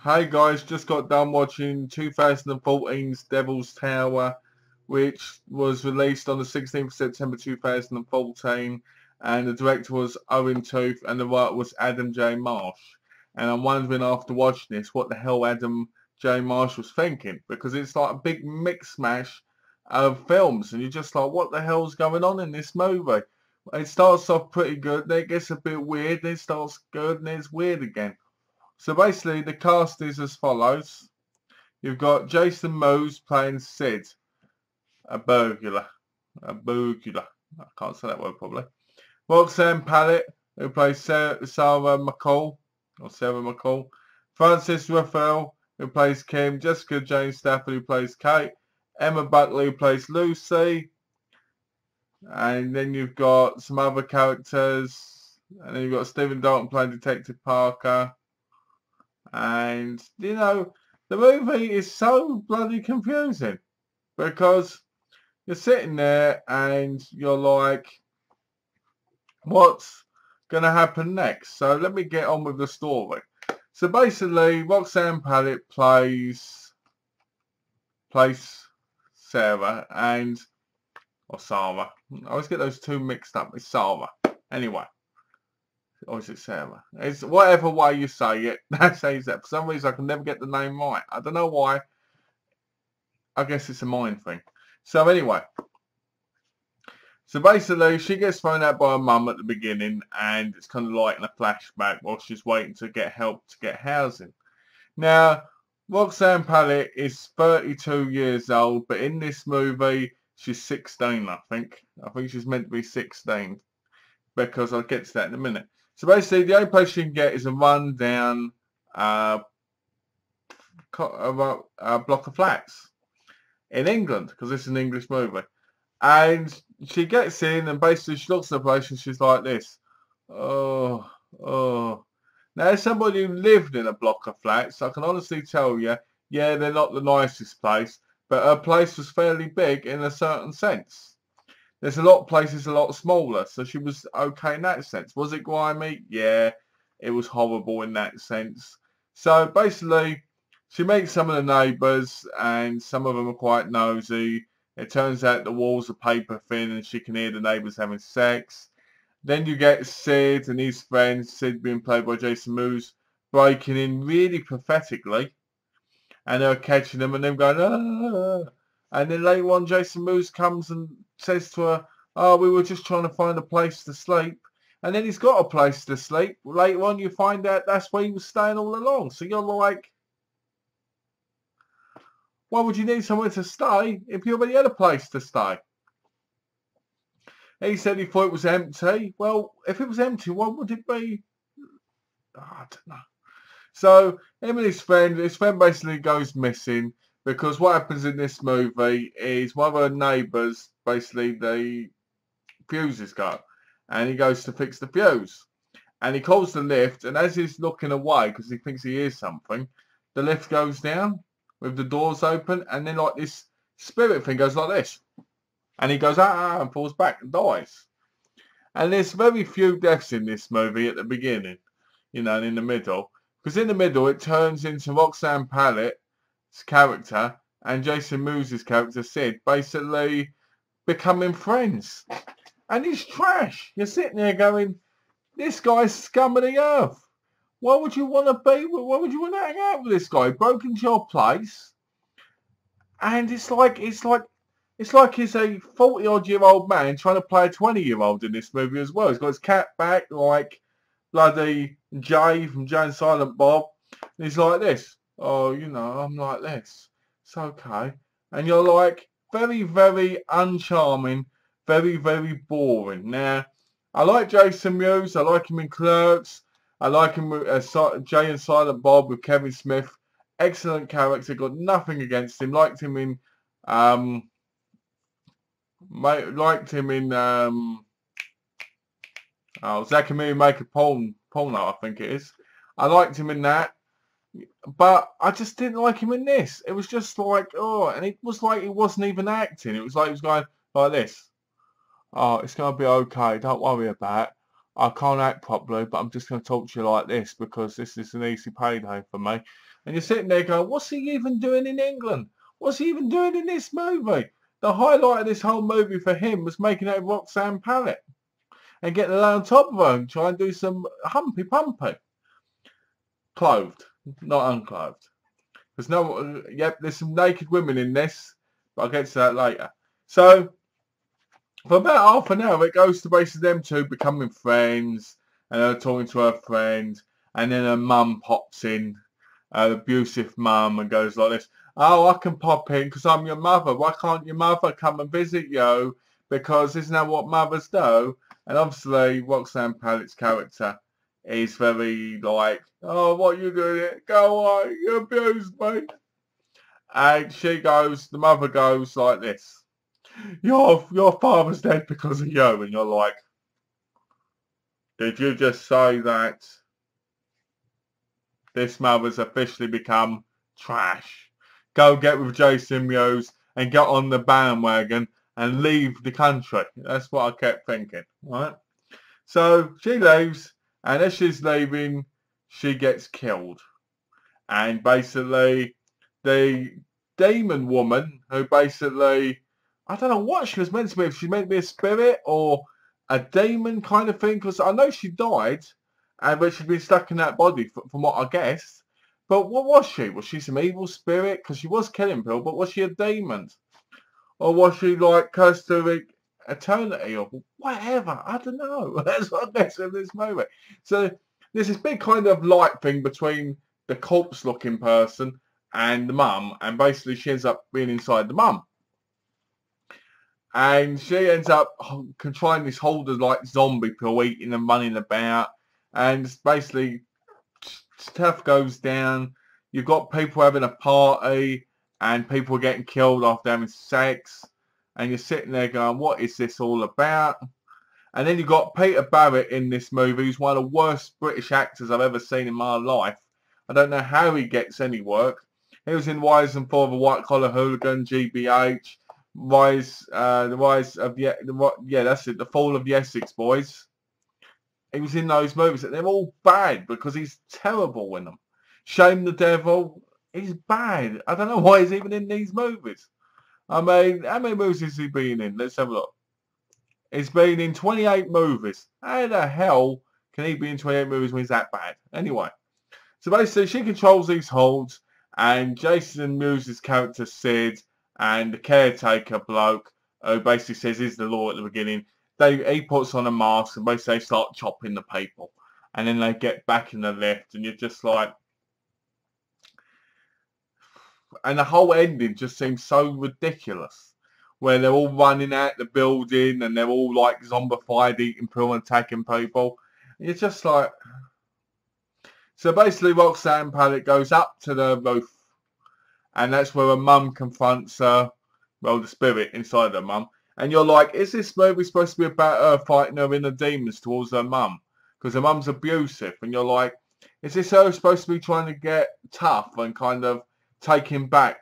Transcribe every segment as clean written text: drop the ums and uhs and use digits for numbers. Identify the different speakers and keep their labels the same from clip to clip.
Speaker 1: Hey guys, just got done watching 2014's Devil's Tower, which was released on the 16th of September 2014, and the director was Owen Tooth and the writer was Adam J. Marsh. And I'm wondering after watching this what the hell Adam J. Marsh was thinking, because it's like a big mix mash of films and you're just like, what the hell's going on in this movie? It starts off pretty good, then it gets a bit weird, then it starts good, and then it's weird again. So basically, the cast is as follows. You've got Jason Mewes playing Sid, a burglar. I can't say that word properly. Roxanne Pallett, who plays Sarah McCall, Francis Raphael, who plays Kim. Jessica Jane Stafford, who plays Kate. Emma Buckley, who plays Lucy. And then you've got some other characters. And then you've got Stephen Dalton playing Detective Parker. And, you know, the movie is so bloody confusing because you're sitting there and you're like, what's going to happen next? So let me get on with the story. So basically, Roxanne Pallett plays Sarah or Sarah. I always get those two mixed up. It's Sarah. Anyway. Or is it Sarah? It's whatever way you say it. That says that. For some reason, I can never get the name right. I don't know why. I guess it's a mind thing. So anyway. So basically, she gets thrown out by her mum at the beginning. And it's kind of like in a flashback while she's waiting to get help to get housing. Now, Roxanne Pallett is 32 years old. But in this movie, she's 16, I think. I think she's meant to be 16. Because I'll get to that in a minute. So basically, the only place you can get is a run-down block of flats in England, because it's an English movie. And she gets in, and basically she looks at the place, and she's like this. Oh. Now, as somebody who lived in a block of flats, I can honestly tell you, yeah, they're not the nicest place, but her place was fairly big in a certain sense. There's a lot of places a lot smaller, so she was okay in that sense. Was it grimy? Yeah, it was horrible in that sense. So basically, she meets some of the neighbours, and some of them are quite nosy. It turns out the walls are paper thin, and she can hear the neighbours having sex. Then you get Sid and his friends, Sid being played by Jason Mewes, breaking in really pathetically, and they're catching them, and them going, ah. And then later on, Jason Mewes comes and says to her, oh, we were just trying to find a place to sleep. And then he's got a place to sleep. Later on, you find out that's where he was staying all along. So you're like, why would you need somewhere to stay if you already had a place to stay? He said he thought it was empty. Well, if it was empty, what would it be? Oh, I don't know. So him and his friend basically goes missing. Because what happens in this movie is one of her neighbours, basically the fuses go. And he goes to fix the fuse. And he calls the lift. And as he's looking away, because he thinks he hears something, the lift goes down with the doors open. And then like this spirit thing goes like this. And he goes, and falls back and dies. And there's very few deaths in this movie at the beginning. You know, and in the middle. Because in the middle, it turns into Roxanne Pallett character and Jason Mewes' character Sid basically becoming friends, and he's trash. You're sitting there going, this guy's scum of the earth. Why would you want to be with, why would you want to hang out with this guy? He broke into your place, and it's like he's a 40-odd-year-old man trying to play a 20-year-old in this movie as well. He's got his cat back like bloody Jay from Jay and Silent Bob, and he's like this. Oh, you know, I'm like this. It's okay. And you're like, very, very uncharming, very, very boring. Now, I like Jason Mewes. I like him in Clerks. I like him with Jay and Silent Bob with Kevin Smith. Excellent character. Got nothing against him. Liked him in, oh, Zack and Miri Make a Porno, I think it is. I liked him in that. But I just didn't like him in this. It was just like, oh, and it was like he wasn't even acting. It was like he was going like this. Oh, it's going to be okay. Don't worry about it. I can't act properly, but I'm just going to talk to you like this because this is an easy payday for me. And you're sitting there going, what's he even doing in England? What's he even doing in this movie? The highlight of this whole movie for him was making out with Roxanne Pallet and getting her on top of her and try and do some humpy pumpy. Clothed, not unclothed. There's no, yep, there's some naked women in this, but I'll get to that later. So, for about half an hour, it goes to basically them two becoming friends, and her talking to her friend, and then her mum pops in, her abusive mum, and goes like this, oh, I can pop in because I'm your mother. Why can't your mother come and visit you? Because isn't that what mothers do? And obviously, Roxanne Pallet's character is very like, oh, what are you doing? Go on, you abused me. And she goes, the mother goes like this, your father's dead because of you. And you're like, did you just say that this mother's officially become trash? Go get with Jason Mewes and get on the bandwagon and leave the country. That's what I kept thinking, right? So she leaves, and as she's leaving, she gets killed. And basically, the demon woman, who basically, I don't know what she was meant to be, if she meant to be a spirit or a demon kind of thing, because I know she died, but she'd been stuck in that body from what I guessed. But what was she? Was she some evil spirit? Because she was killing people, but was she a demon? Or was she like cursed to eternity or whatever? I don't know. That's what I'm guessing in this movie. So there's this big kind of light thing between the corpse looking person and the mum, and basically she ends up being inside the mum. And she ends up trying this holder like zombie pill, eating and running about, and basically stuff goes down. You've got people having a party and people are getting killed after having sex, and you're sitting there going, what is this all about? And then you've got Peter Barrett in this movie, who's one of the worst British actors I've ever seen in my life. I don't know how he gets any work. He was in Rise and Fall of a White Collar Hooligan, GBH, the Rise of that's it, The Fall of the Essex Boys. He was in those movies, and they're all bad because he's terrible in them. Shame the Devil, he's bad. I don't know why he's even in these movies. I mean, how many movies has he been in? Let's have a look. He's been in 28 movies. How the hell can he be in 28 movies when he's that bad? Anyway, so basically she controls these holds, and Jason Mewes' character Sid and the caretaker bloke, who basically says he's the law at the beginning, he puts on a mask and basically they start chopping the people. And then they get back in the lift, and you're just like... And the whole ending just seems so ridiculous, where they're all running out the building and they're all like zombified, eating people and attacking people. And you're just like... So basically Roxanne Pallet goes up to the roof, and that's where her mum confronts her, well, the spirit inside her mum. And you're like, is this movie supposed to be about her fighting her inner demons towards her mum? Because her mum's abusive. And you're like, is this her supposed to be trying to get tough and kind of taking back,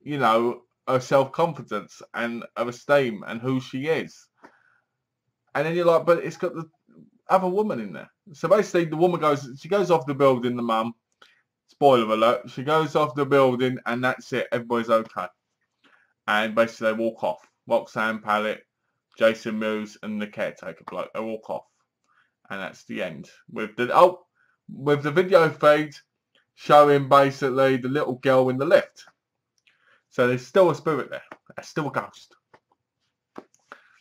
Speaker 1: you know, her self-confidence and her esteem and who she is? And then you're like, but it's got the other woman in there. So basically the woman she goes off the building, the mum. Spoiler alert, she goes off the building and that's it, everybody's okay. And basically they walk off. Roxanne Pallet, Jason Mewes and the caretaker bloke, they walk off. And that's the end. With the video feed showing basically the little girl in the lift. So there's still a spirit there. There's still a ghost.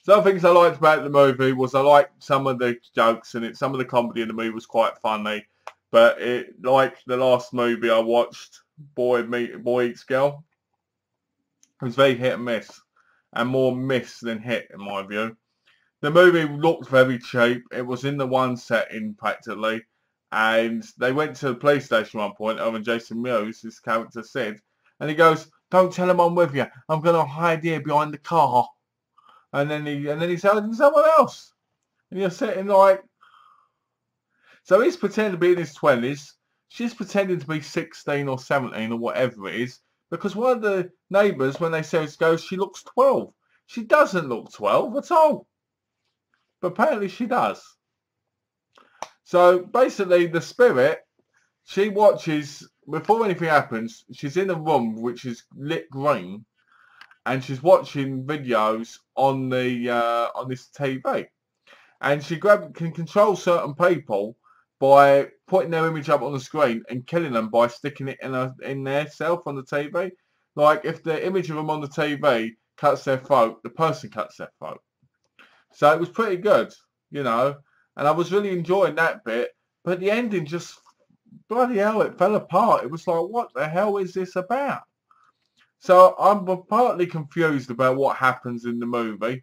Speaker 1: Some of the things I liked about the movie was I liked some of the jokes in it. Some of the comedy in the movie was quite funny. But it, like the last movie I watched, Boy Eats Girl, it was very hit and miss. And more miss than hit in my view. The movie looked very cheap. It was in the one setting practically. And they went to the police station at one point, over Jason Mewes, his character Sid. And he goes, don't tell him I'm with you. I'm going to hide here behind the car. And then he's telling someone else. And you're sitting like... So he's pretending to be in his 20s. She's pretending to be 16 or 17 or whatever it is. Because one of the neighbours, when they say goes, she looks 12. She doesn't look 12 at all. But apparently she does. So basically the spirit, she watches, before anything happens, she's in a room which is lit green, and she's watching videos on the on this TV. And she can control certain people by putting their image up on the screen and killing them by sticking it in their self on the TV. Like if the image of them on the TV cuts their throat, the person cuts their throat. So it was pretty good, you know, and I was really enjoying that bit. But the ending just, bloody hell, it fell apart. It was like, what the hell is this about? So I'm partly confused about what happens in the movie.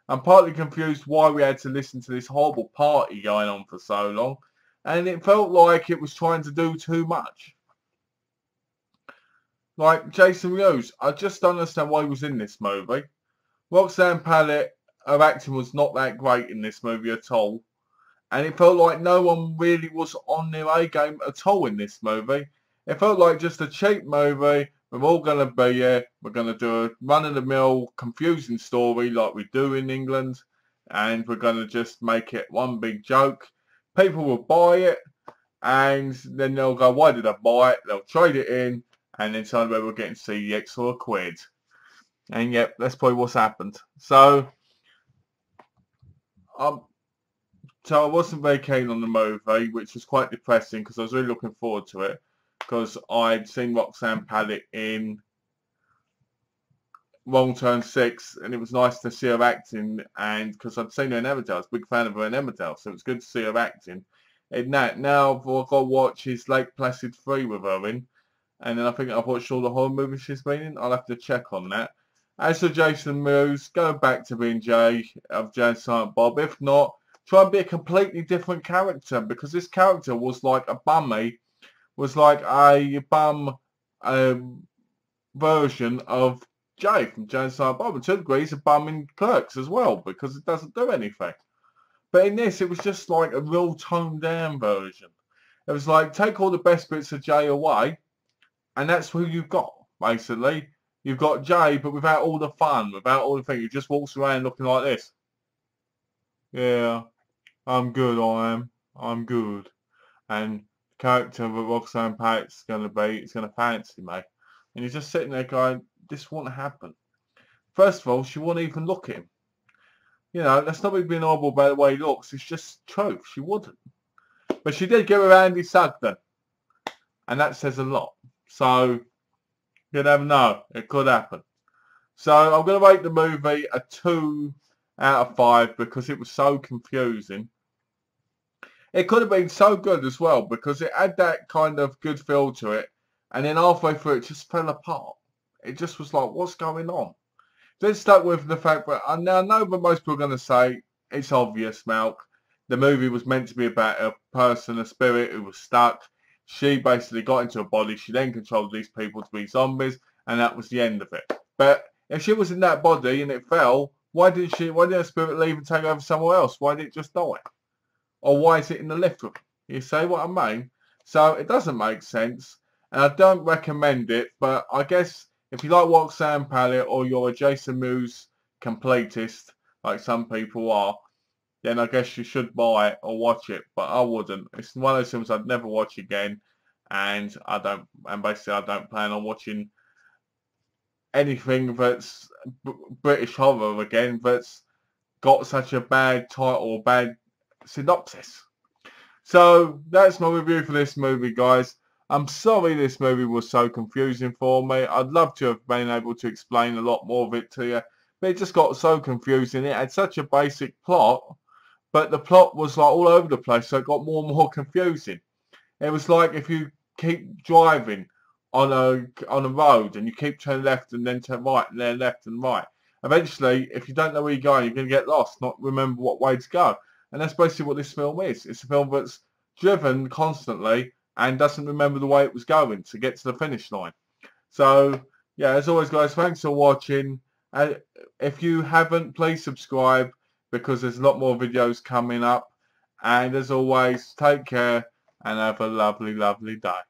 Speaker 1: I'm partly confused why we had to listen to this horrible party going on for so long. And it felt like it was trying to do too much. Like Jason Mewes, I just don't understand why he was in this movie. Roxanne Pallet, her acting was not that great in this movie at all. And it felt like no one really was on their A game at all in this movie. It felt like just a cheap movie. We're all going to be here. We're going to do a run-of-the-mill confusing story like we do in England. And we're going to just make it one big joke. People will buy it. And then they'll go, why did I buy it? They'll trade it in. And then suddenly we're getting to see the extra quid. And yep, that's probably what's happened. So I wasn't very keen on the movie, which was quite depressing because I was really looking forward to it. Because I'd seen Roxanne Pallet in Wrong Turn 6, and it was nice to see her acting, and because I'd seen her in Emmerdale, I was a big fan of her in Emmerdale, so it was good to see her acting in that. Now I've got to watch his Lake Placid 3 with her in, and then I think I've watched all the horror movies she's been in. I'll have to check on that. As for Jason Mewes, go back to being Jay of Jay and Silent Bob. If not, try and be a completely different character, because this character was like a bummy, was like a bum version of Jay from Jay and Silent Bob. And to a degree, he's a bum in Clerks as well, because it doesn't do anything. But in this, it was just like a real toned down version. It was like, take all the best bits of Jay away, and that's who you've got, basically. You've got Jay, but without all the fun, without all the thing. He just walks around looking like this. Yeah, I'm good, I am. I'm good. And character that Roxanne Pallet's going to be, it's going to fancy me. And you're just sitting there going, this won't happen. First of all, she won't even look at him. You know, that's not me being horrible about the way he looks. It's just truth. She wouldn't. But she did give her Andy Sugden. And that says a lot. So, you never know. It could happen. So, I'm going to rate the movie a 2 out of 5 because it was so confusing. It could have been so good as well because it had that kind of good feel to it, and then halfway through it just fell apart. It just was like, what's going on? Then stuck with the fact that I know that most people are going to say it's obvious, Malk. The movie was meant to be about a person, a spirit who was stuck. She basically got into a body. She then controlled these people to be zombies, and that was the end of it. But if she was in that body and it fell, why didn't her spirit leave and take over somewhere else? Why did it just die? Or why is it in the lift room? You see what I mean? So it doesn't make sense. And I don't recommend it. But I guess if you like Roxanne Pallet or you're a Jason Mewes completist, like some people are, then I guess you should buy it or watch it. But I wouldn't. It's one of those films I'd never watch again. And basically I don't plan on watching anything that's British horror again that's got such a bad title or bad synopsis. So that's my review for this movie, guys. I'm sorry this movie was so confusing for me. I'd love to have been able to explain a lot more of it to you, but it just got so confusing. It had such a basic plot, but the plot was like all over the place, so it got more and more confusing. It was like if you keep driving on a road and you keep turning left and then turn right and then left and right. Eventually, if you don't know where you're going, you're going to get lost, not remember what way to go. And that's basically what this film is. It's a film that's driven constantly and doesn't remember the way it was going to get to the finish line. So, yeah, as always, guys, thanks for watching. If you haven't, please subscribe because there's a lot more videos coming up. And as always, take care and have a lovely, lovely day.